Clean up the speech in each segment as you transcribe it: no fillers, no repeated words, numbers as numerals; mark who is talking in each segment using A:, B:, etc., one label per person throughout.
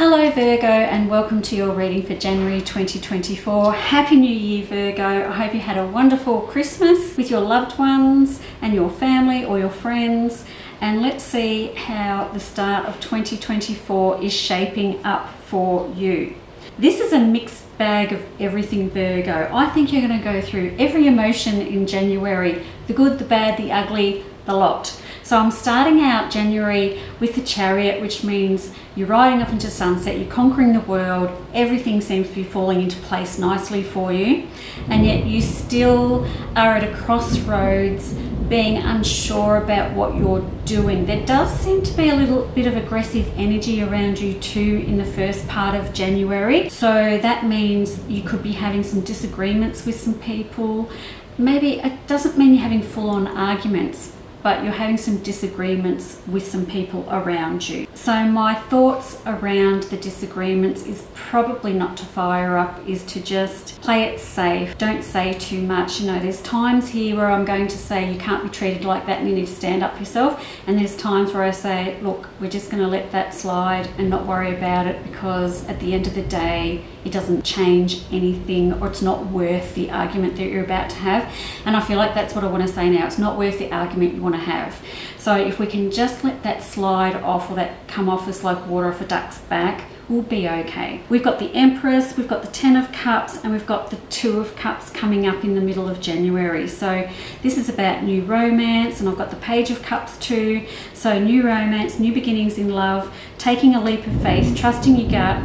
A: Hello Virgo, and welcome to your reading for January 2024. Happy New Year Virgo. I hope you had a wonderful Christmas with your loved ones and your family or your friends. And let's see how the start of 2024 is shaping up for you. This is a mixed bag of everything Virgo. I think you're going to go through every emotion in January, the good, the bad, the ugly, the lot. So I'm starting out January with the Chariot, which means you're riding up into sunset, you're conquering the world, everything seems to be falling into place nicely for you, and yet you still are at a crossroads, being unsure about what you're doing. There does seem to be a little bit of aggressive energy around you too in the first part of January. So that means you could be having some disagreements with some people. Maybe it doesn't mean you're having full-on arguments, but you're having some disagreements with some people around you. So my thoughts around the disagreements is probably not to fire up, is to just play it safe. Don't say too much. You know, there's times here where I'm going to say you can't be treated like that and you need to stand up for yourself. And there's times where I say, look, we're just going to let that slide and not worry about it, because at the end of the day, it doesn't change anything, or it's not worth the argument that you're about to have. And I feel like that's what I want to say now. It's not worth the argument you want to have. So if we can just let that slide off, or that come off as like water off a duck's back, we'll be okay. We've got the Empress, we've got the Ten of Cups, and we've got the Two of Cups coming up in the middle of January. So this is about new romance, and I've got the Page of Cups too. So new romance, new beginnings in love, taking a leap of faith, trusting your gut.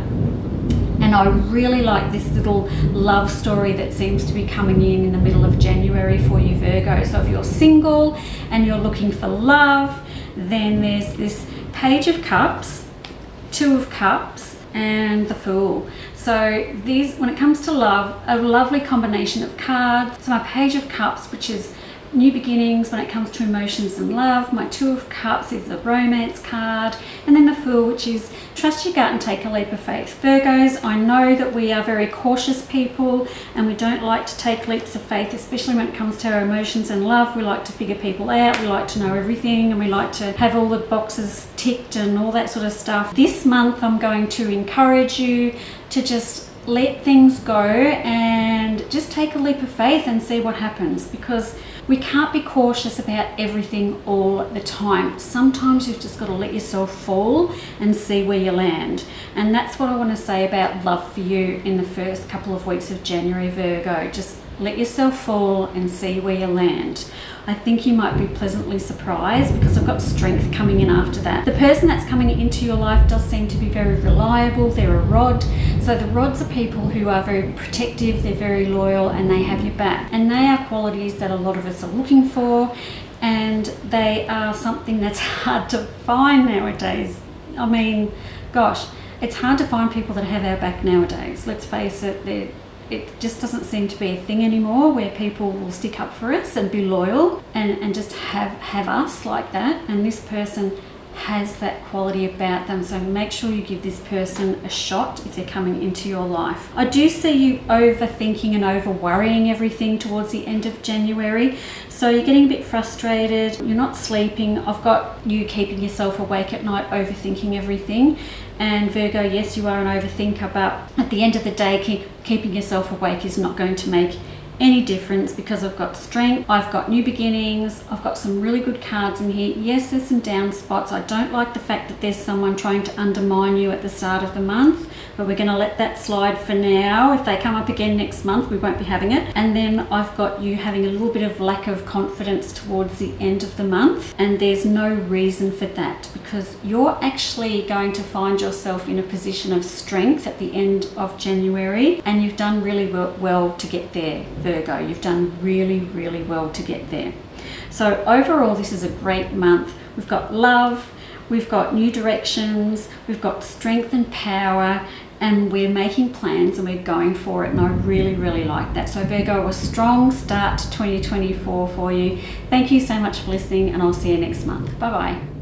A: And I really like this little love story that seems to be coming in the middle of January for you Virgo. So if you're single and you're looking for love, then there's this Page of Cups, Two of Cups, and the Fool. So these, when it comes to love, a lovely combination of cards. So my Page of Cups, which is new beginnings when it comes to emotions and love. My Two of Cups is the romance card, and then the Fool, which is trust your gut and take a leap of faith. Virgos, I know that we are very cautious people and we don't like to take leaps of faith, especially when it comes to our emotions and love. We like to figure people out, we like to know everything, and we like to have all the boxes ticked and all that sort of stuff. This month I'm going to encourage you to just let things go and just take a leap of faith and see what happens, because we can't be cautious about everything all the time. Sometimes you've just got to let yourself fall and see where you land. And that's what I want to say about love for you in the first couple of weeks of January, Virgo. Just let yourself fall and see where you land. I think you might be pleasantly surprised, because I've got strength coming in after that. The person that's coming into your life does seem to be very reliable. They're a rod. So the rods are people who are very protective, they're very loyal, and they have your back. And they are qualities that a lot of us are looking for, and they are something that's hard to find nowadays. I mean, gosh, it's hard to find people that have our back nowadays. Let's face it, it just doesn't seem to be a thing anymore where people will stick up for us and be loyal and just have us like that. And this person has that quality about them, so make sure you give this person a shot if they're coming into your life. I do see you overthinking and over worrying everything towards the end of January, so you're getting a bit frustrated, you're not sleeping. I've got you keeping yourself awake at night, overthinking everything. And Virgo, yes, you are an overthinker, but at the end of the day, keeping yourself awake is not going to make any difference, because I've got strength, I've got new beginnings, I've got some really good cards in here. Yes, there's some down spots. I don't like the fact that there's someone trying to undermine you at the start of the month, but we're going to let that slide for now. If they come up again next month, we won't be having it. And then I've got you having a little bit of lack of confidence towards the end of the month, and there's no reason for that, because you're actually going to find yourself in a position of strength at the end of January, and you've done really well to get there, Virgo. You've done really, really well to get there. So overall, this is a great month. We've got love, we've got new directions, we've got strength and power, and we're making plans and we're going for it, and I really, really like that. So Virgo, a strong start to 2024 for you. Thank you so much for listening, and I'll see you next month. Bye-bye.